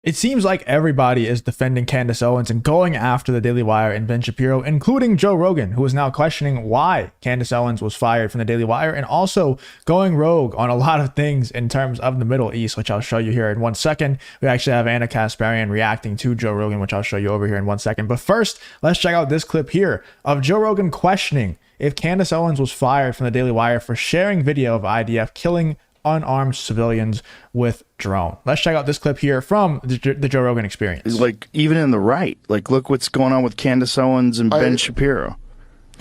It seems like everybody is defending Candace Owens and going after the Daily Wire and Ben Shapiro, including Joe Rogan, who is now questioning why Candace Owens was fired from the Daily Wire, and also going rogue on a lot of things in terms of the Middle East, which I'll show you here in 1 second. We actually have Anna Kasparian reacting to Joe Rogan, which I'll show you over here in 1 second. But first, let's check out this clip here of Joe Rogan questioning if Candace Owens was fired from the Daily Wire for sharing video of IDF killing unarmed civilians with drone. Let's check out this clip here from the Joe Rogan Experience. Like, even in the right, like, look what's going on with Candace Owens and Ben Shapiro.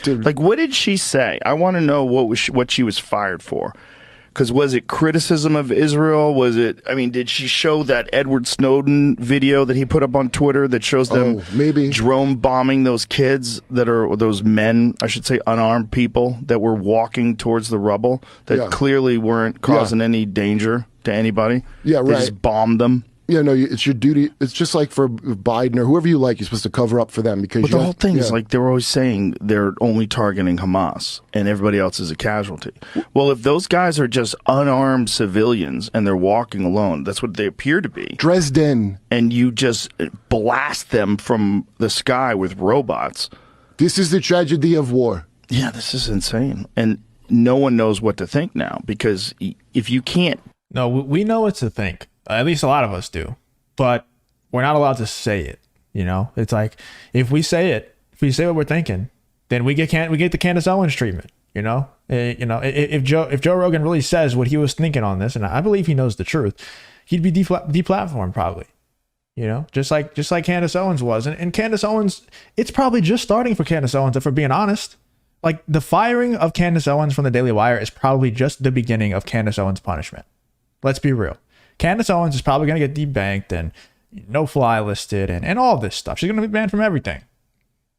Dude. Like, what did she say? I want to know what she was fired for. Because was it criticism of Israel? Was it, I mean, did she show that Edward Snowden video that he put up on Twitter that shows them maybe drone bombing those kids that are, those men, I should say, unarmed people that were walking towards the rubble that clearly weren't causing any danger to anybody? Yeah, They just bombed them. Yeah, no, it's your duty. It's just like for Biden or whoever you like, you're supposed to cover up for them because. But the whole thing is like they were always saying they're only targeting Hamas and everybody else is a casualty. Well, if those guys are just unarmed civilians and they're walking alone, that's what they appear to be. Dresden. And you just blast them from the sky with robots. This is the tragedy of war. Yeah, this is insane. And no one knows what to think now because if you can't. No, we know what to think. At least a lot of us do, but we're not allowed to say it. You know, it's like if we say it, if we say what we're thinking, then we get the Candace Owens treatment. You know, if Joe Rogan really says what he was thinking on this, and I believe he knows the truth, he'd be deplatformed probably. You know, just like Candace Owens was, and Candace Owens, it's probably just starting for Candace Owens. If we're being honest, like the firing of Candace Owens from the Daily Wire is probably just the beginning of Candace Owens' punishment. Let's be real. Candace Owens is probably going to get debanked and no-fly listed and all this stuff. She's going to be banned from everything.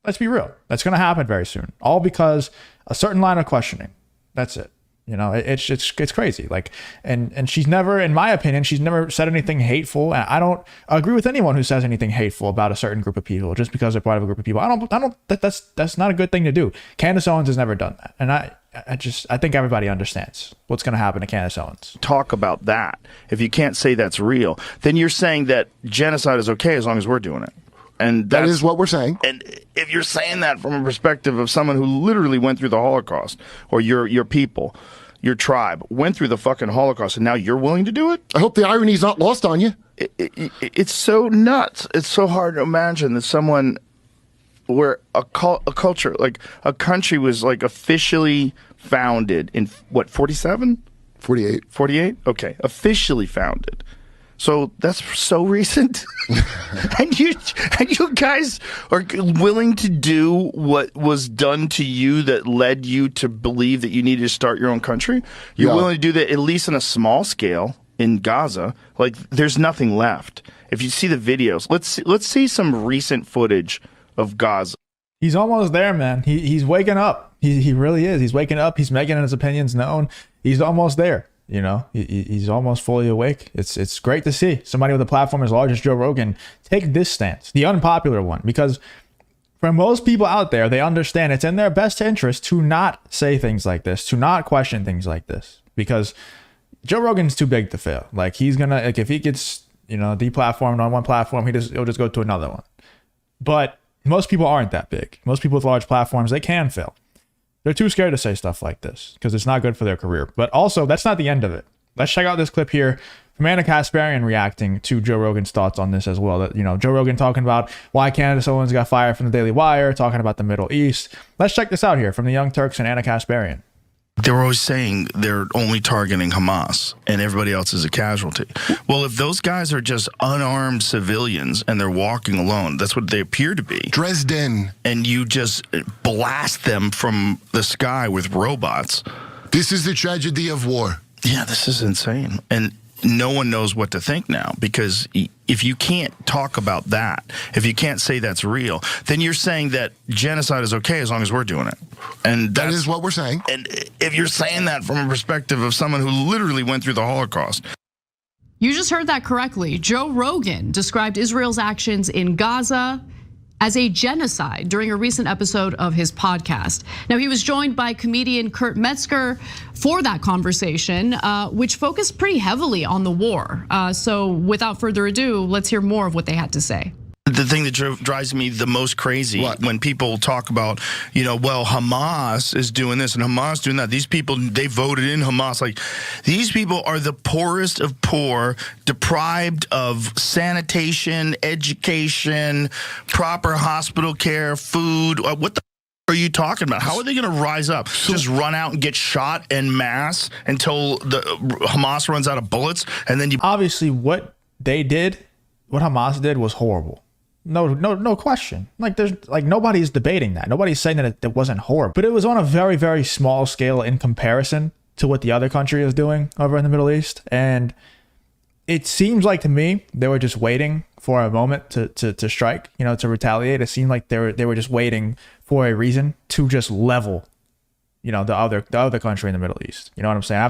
Let's be real. That's going to happen very soon. All because a certain line of questioning. That's it. You know, it's crazy. Like, and she's never, in my opinion, she's never said anything hateful. And I don't agree with anyone who says anything hateful about a certain group of people just because they're part of a group of people. That's not a good thing to do. Candace Owens has never done that. And I think everybody understands what's going to happen to Candace Owens. Talk about that. If you can't say that's real, then you're saying that genocide is okay as long as we're doing it. And that is what we're saying. And if you're saying that from a perspective of someone who literally went through the Holocaust, or your people, your tribe went through the fucking Holocaust, and now you're willing to do it? I hope the irony's not lost on you. It's so nuts. It's so hard to imagine that someone where a culture, like a country was like officially founded in what, 47? 48. 48? Okay. Officially founded. So that's so recent. and you guys are willing to do what was done to you that led you to believe that you needed to start your own country? You're willing to do that at least on a small scale in Gaza. Like there's nothing left. If you see the videos, let's see some recent footage of Gaza. He's almost there, man. He's waking up. He really is. He's waking up. He's making his opinions known. He's almost there. You know, he's almost fully awake. It's great to see somebody with a platform as large as Joe Rogan take this stance, the unpopular one, because for most people out there, they understand it's in their best interest to not say things like this, to not question things like this, because Joe Rogan's too big to fail. Like he's gonna, like if he gets, you know, deplatformed on one platform, he'll just go to another one. But most people aren't that big. Most people with large platforms, they can fail. They're too scared to say stuff like this because it's not good for their career. But also, that's not the end of it. Let's check out this clip here from Anna Kasparian reacting to Joe Rogan's thoughts on this as well. That, you know, Joe Rogan talking about why Candace Owens got fired from the Daily Wire, talking about the Middle East. Let's check this out here from the Young Turks and Anna Kasparian. They were always saying they're only targeting Hamas and everybody else is a casualty. Well, if those guys are just unarmed civilians and they're walking alone, that's what they appear to be. Dresden. And you just blast them from the sky with robots. This is the tragedy of war. Yeah, this is insane. And no one knows what to think now because if you can't talk about that, if you can't say that's real, then you're saying that genocide is okay as long as we're doing it. And that is what we're saying. And if you're saying that from a perspective of someone who literally went through the Holocaust. You just heard that correctly. Joe Rogan described Israel's actions in Gaza as a genocide during a recent episode of his podcast. Now, he was joined by comedian Kurt Metzger for that conversation, which focused pretty heavily on the war. So without further ado, let's hear more of what they had to say. The thing that drives me the most crazy when people talk about, well, Hamas is doing this and Hamas doing that. These people, they voted in Hamas. Like, these people are the poorest of poor, deprived of sanitation, education, proper hospital care, food. What the are you talking about? How are they going to rise up? Just run out and get shot en masse until the Hamas runs out of bullets, and then you obviously what Hamas did was horrible. No question. Like nobody's debating that. Nobody's saying that it wasn't horrible. But it was on a very, very small scale in comparison to what the other country is doing over in the Middle East. And it seems like to me they were just waiting for a moment to strike, to retaliate. It seemed like they were just waiting for a reason to just level, the other country in the Middle East. You know what I'm saying?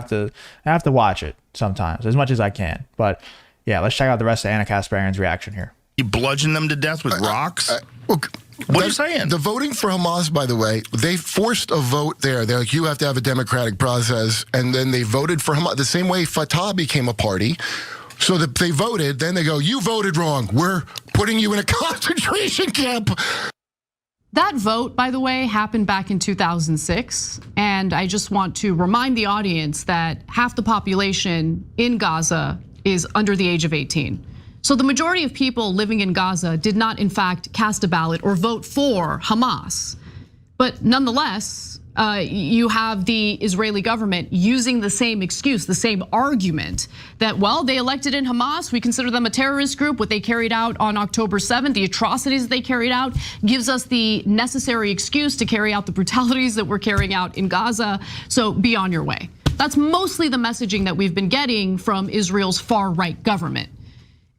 I have to watch it sometimes as much as I can. But yeah, let's check out the rest of Anna Kasparian's reaction here. You bludgeon them to death with rocks? What are you saying? The voting for Hamas, by the way, they forced a vote there. They're like, you have to have a democratic process. And then they voted for Hamas. The same way Fatah became a party. So that they voted, then they go, you voted wrong. We're putting you in a concentration camp. That vote, by the way, happened back in 2006. And I just want to remind the audience that half the population in Gaza is under the age of 18. So the majority of people living in Gaza did not, in fact, cast a ballot or vote for Hamas. But nonetheless, you have the Israeli government using the same excuse, the same argument that, well, they elected in Hamas, we consider them a terrorist group. What they carried out on October 7th, the atrocities they carried out, gives us the necessary excuse to carry out the brutalities that we're carrying out in Gaza. So be on your way. That's mostly the messaging that we've been getting from Israel's far-right government.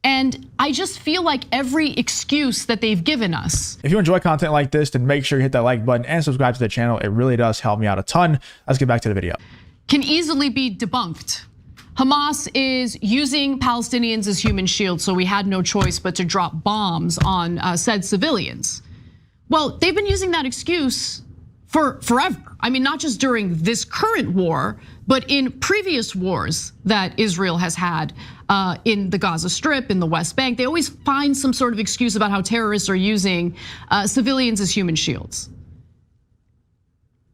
And I just feel like every excuse that they've given us. If you enjoy content like this, then make sure you hit that like button and subscribe to the channel. It really does help me out a ton. Let's get back to the video. Can easily be debunked. Hamas is using Palestinians as human shields, so we had no choice but to drop bombs on said civilians. Well, they've been using that excuse for forever. I mean, not just during this current war, but in previous wars that Israel has had in the Gaza Strip, in the West Bank. They always find some sort of excuse about how terrorists are using civilians as human shields.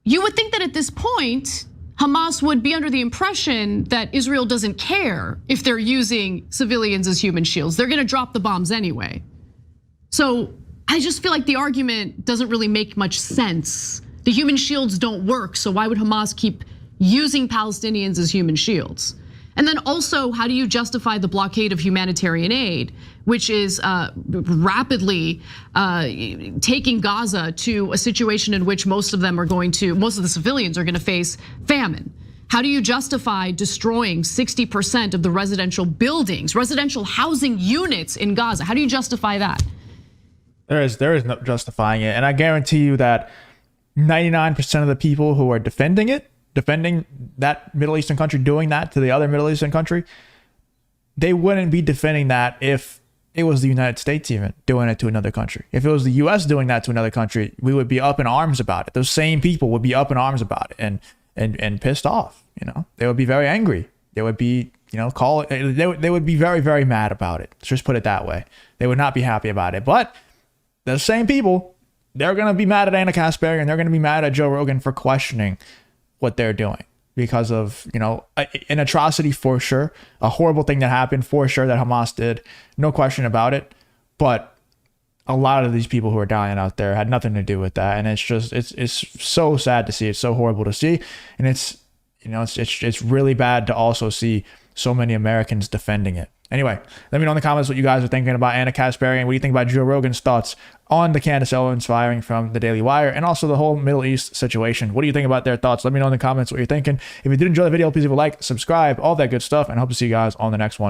You would think that at this point, Hamas would be under the impression that Israel doesn't care if they're using civilians as human shields. They're gonna drop the bombs anyway. So I just feel like the argument doesn't really make much sense. The human shields don't work, so why would Hamas keep using Palestinians as human shields? And then also, how do you justify the blockade of humanitarian aid, which is rapidly taking Gaza to a situation in which most of the civilians are gonna face famine? How do you justify destroying 60% of the residential buildings, residential housing units in Gaza? How do you justify that? There is no justifying it. And I guarantee you that 99% of the people who are defending that Middle Eastern country, doing that to the other Middle Eastern country, they wouldn't be defending that if it was the United States even doing it to another country. If it was the US doing that to another country, we would be up in arms about it. Those same people would be up in arms about it and pissed off. They would be very angry. They would be, they would be very, very mad about it. Let's just put it that way. They would not be happy about it. But the same people, they're going to be mad at Anna Kasparian. They're going to be mad at Joe Rogan for questioning what they're doing because of, an atrocity for sure, a horrible thing that happened for sure that Hamas did, no question about it. But a lot of these people who are dying out there had nothing to do with that. And it's so sad to see. It's so horrible to see. And it's really bad to also see so many Americans defending it. Anyway, let me know in the comments what you guys are thinking about Anna Kasparian. What do you think about Joe Rogan's thoughts on the Candace Owens firing from the Daily Wire and also the whole Middle East situation? What do you think about their thoughts? Let me know in the comments what you're thinking. If you did enjoy the video, please leave a like, subscribe, all that good stuff, and I hope to see you guys on the next one.